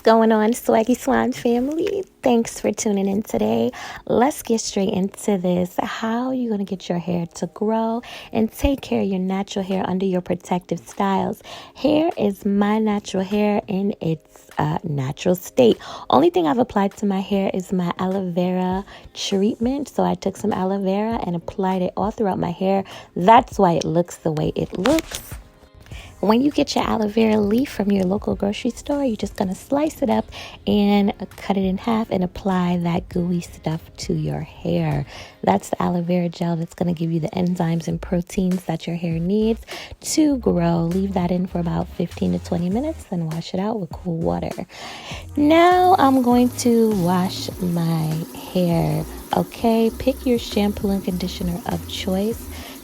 going on, Swaggy Swan family? Thanks for tuning in today. Let's get straight into this. How are you going to get your hair to grow and take care of your natural hair under your protective styles? Hair is my natural hair in its natural state. Only thing I've applied to my hair is my aloe vera treatment. So I took some aloe vera and applied it all throughout my hair. That's why it looks the way it looks. When you get your aloe vera leaf from your local grocery store, you're just going to slice it up and cut it in half and apply that gooey stuff to your hair. That's the aloe vera gel that's going to give you the enzymes and proteins that your hair needs to grow. Leave that in for about 15 to 20 minutes, then wash it out with cool water. Now I'm going to wash my hair. Okay, pick your shampoo and conditioner of choice.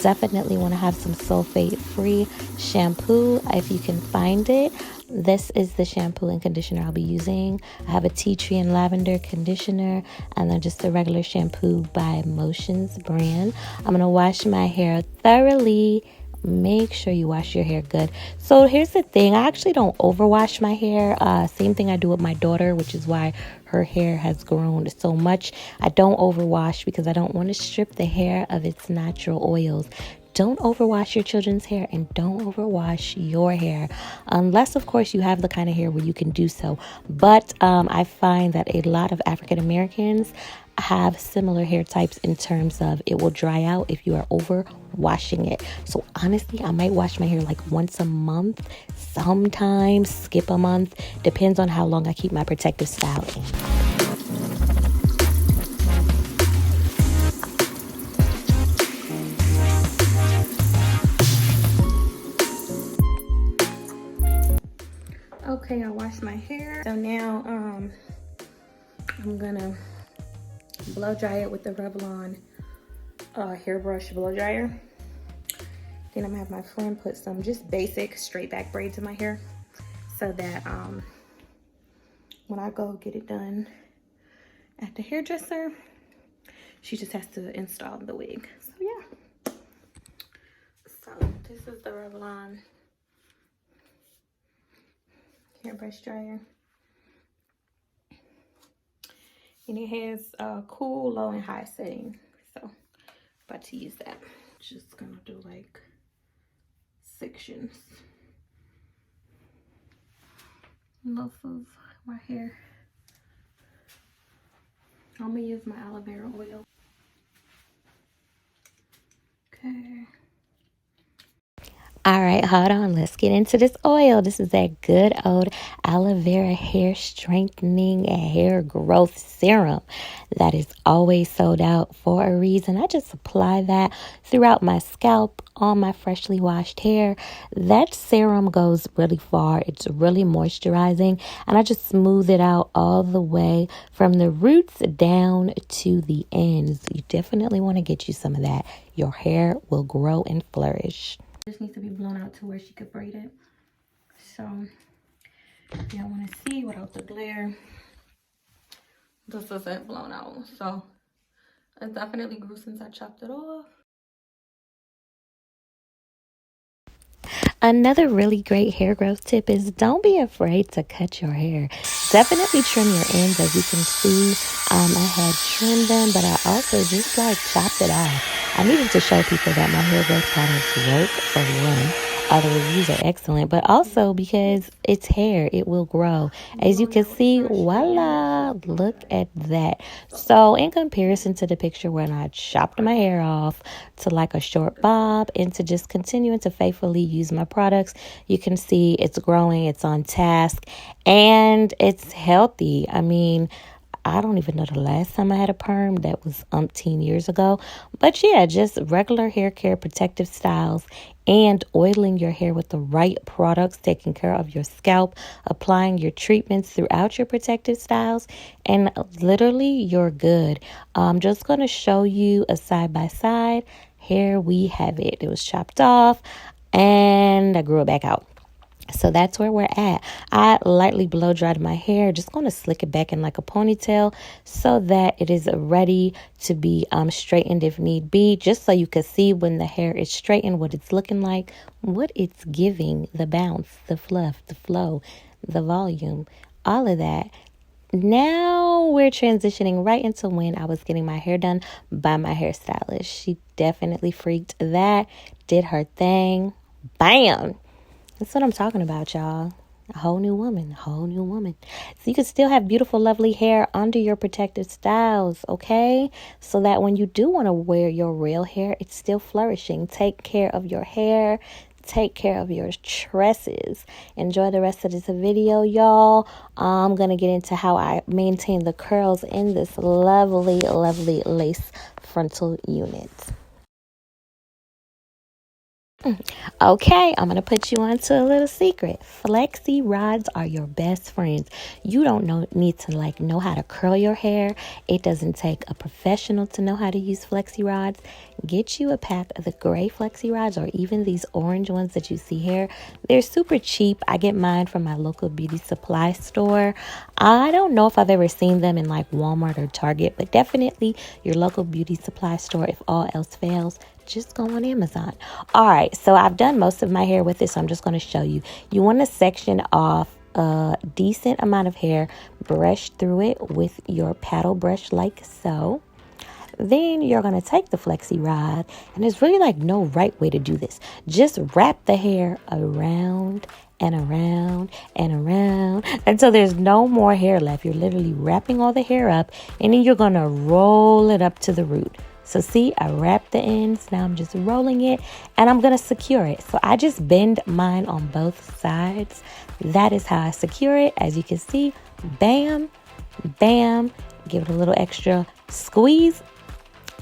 Definitely want to have some sulfate-free shampoo if you can find it. This is the shampoo and conditioner I'll be using. I have a tea tree and lavender conditioner and then just a regular shampoo by Motions brand. I'm going to wash my hair thoroughly. Make sure you wash your hair good. So here's the thing. I actually don't overwash my hair. Same thing I do with my daughter, which is why her hair has grown so much. I don't overwash because I don't want to strip the hair of its natural oils. Don't overwash your children's hair and don't overwash your hair unless, of course, you have the kind of hair where you can do so. But I find that a lot of African Americans have similar hair types in terms of it will dry out if you are over washing it. So honestly, I might wash my hair like once a month, sometimes skip a month, depends on how long I keep my protective style in. Okay, I washed my hair. So now I'm gonna blow dry it with the Revlon hairbrush blow dryer. Then I'm gonna have my friend put some just basic straight back braids in my hair so that when I go get it done at the hairdresser, she just has to install the wig. So yeah. So this is the Revlon hairbrush dryer. And it has a cool, low, and high setting. So, about to use that. Just gonna do like sections off of my hair. I'm gonna use my aloe vera oil. Okay. All right, hold on. Let's get into this oil. This is that good old aloe vera hair strengthening and hair growth serum that is always sold out for a reason. I just apply that throughout my scalp on my freshly washed hair. That serum goes really far. It's really moisturizing, and I just smooth it out all the way from the roots down to the ends. You definitely want to get you some of that. Your hair will grow and flourish. Just needs to be blown out to where she could braid it. So if y'all want to see without the glare, this isn't blown out. So it definitely grew since I chopped it off. Another really great hair growth tip is don't be afraid to cut your hair. Definitely trim your ends. As you can see, I had trimmed them, but I also just like chopped it off. I needed to show people that my hair growth products work, for one. The reviews are excellent, but also because it's hair, it will grow. As you can see, voila, look at that. So in comparison to the picture when I chopped my hair off to like a short bob and to just continuing to faithfully use my products, you can see it's growing, it's on task, and it's healthy. I mean, I don't even know the last time I had a perm. That was umpteen years ago. But yeah, just regular hair care, protective styles, and oiling your hair with the right products, taking care of your scalp, applying your treatments throughout your protective styles, and literally you're good. I'm just going to show you a side-by-side. Here we have it. It was chopped off and I grew it back out. So that's where we're at. I lightly blow dried my hair, just going to slick it back in like a ponytail so that it is ready to be straightened if need be, just so you can see when the hair is straightened what it's looking like, what it's giving, the bounce, the fluff, the flow, the volume. all of that. Now we're transitioning right into when I was getting my hair done by my hairstylist. She definitely freaked that, did her thing. Bam! That's what I'm talking about, y'all. A whole new woman, a whole new woman. So you can still have beautiful, lovely hair under your protective styles, okay? So that when you do want to wear your real hair, it's still flourishing. Take care of your hair. Take care of your tresses. Enjoy the rest of this video, y'all. I'm going to get into how I maintain the curls in this lovely, lovely lace frontal unit. Okay, I'm going to put you onto a little secret. Flexi rods are your best friends. You don't need to know how to curl your hair. It doesn't take a professional to know how to use flexi rods. Get you a pack of the gray flexi rods or even these orange ones that you see here. They're super cheap. I get mine from my local beauty supply store. I don't know if I've ever seen them in Walmart or Target, but definitely your local beauty supply store if all else fails. Just go on Amazon. All right, so I've done most of my hair with this, so I'm just going to show you. You want to section off a decent amount of hair, brush through it with your paddle brush like so. Then you're going to take the flexi rod, and there's really no right way to do this. Just wrap the hair around and around and around until there's no more hair left. You're literally wrapping all the hair up, and then you're going to roll it up to the root. So see, I wrapped the ends. Now I'm just rolling it and I'm going to secure it. So I just bend mine on both sides. That is how I secure it. As you can see, bam, bam, give it a little extra squeeze.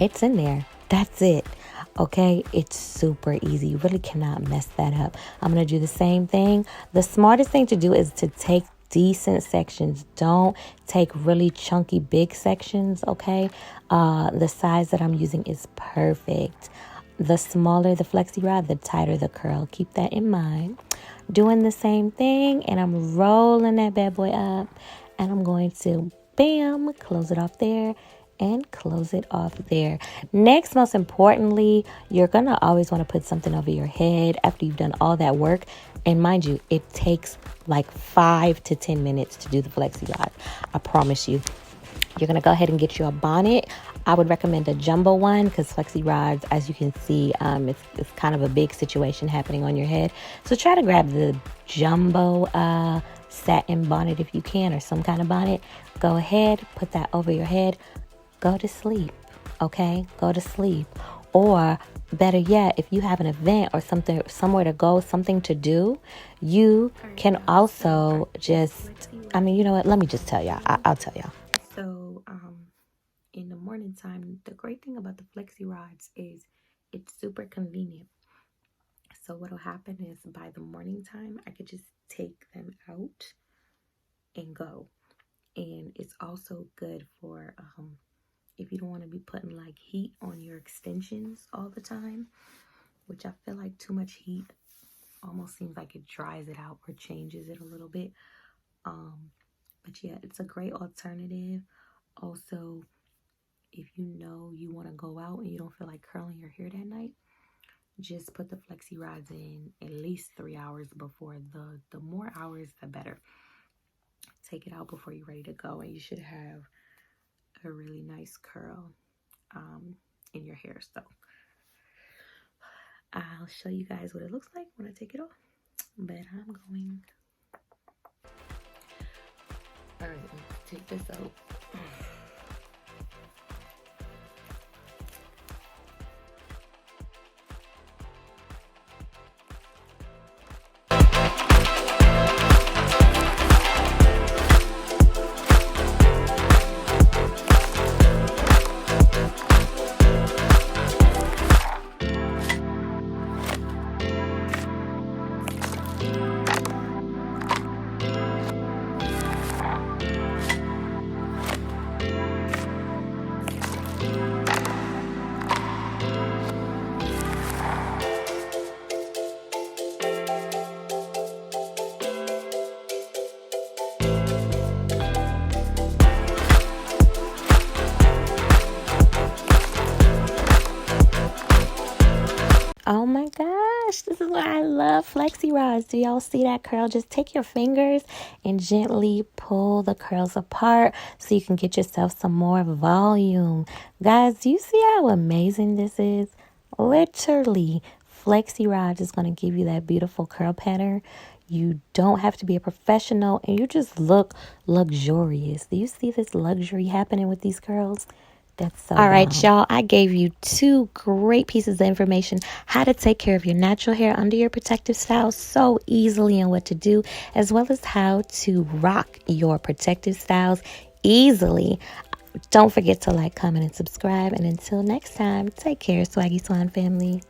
It's in there. That's it. Okay, it's super easy. You really cannot mess that up. I'm going to do the same thing. The smartest thing to do is to take decent sections. Don't take really chunky big sections, okay? The size that I'm using is perfect. The smaller the flexi rod, the tighter the curl. Keep that in mind. Doing the same thing, and I'm rolling that bad boy up, and I'm going to, bam, close it off there and close it off there. Next, most importantly, you're going to always want to put something over your head after you've done all that work. And mind you, it takes 5 to 10 minutes to do the flexi rod. I promise you. You're going to go ahead and get you a bonnet. I would recommend a jumbo one because flexi rods, as you can see, it's kind of a big situation happening on your head. So try to grab the jumbo satin bonnet if you can, or some kind of bonnet. Go ahead, put that over your head. Go to sleep, okay? Go to sleep. Or better yet, if you have an event or something, somewhere to go, something to do, you can also just, you know what? Let me just tell y'all. I'll tell y'all. So, in the morning time, the great thing about the flexi rods is it's super convenient. So what'll happen is by the morning time, I could just take them out and go. And it's also good for, if you don't want to be putting heat on your extensions all the time, which I feel like too much heat almost seems like it dries it out or changes it a little bit. But yeah, it's a great alternative. Also, if you know you want to go out and you don't feel like curling your hair that night, just put the flexi rods in at least 3 hours before. The more hours, the better. Take it out before you're ready to go, and you should have a really nice curl in your hair. So I'll show you guys what it looks like when I take it off. But I'm going. All right, let's take this out. Oh my gosh, this is why I love flexi rods. Do y'all see that curl? Just take your fingers and gently pull the curls apart so you can get yourself some more volume. Guys, do you see how amazing this is? Literally, flexi rods is going to give you that beautiful curl pattern. You don't have to be a professional and you just look luxurious. Do you see this luxury happening with these curls? That's so all right, y'all. I gave you 2 great pieces of information how to take care of your natural hair under your protective style so easily and what to do, as well as how to rock your protective styles easily. Don't forget to like, comment, and subscribe. And until next time, take care, Swaggy Swan family.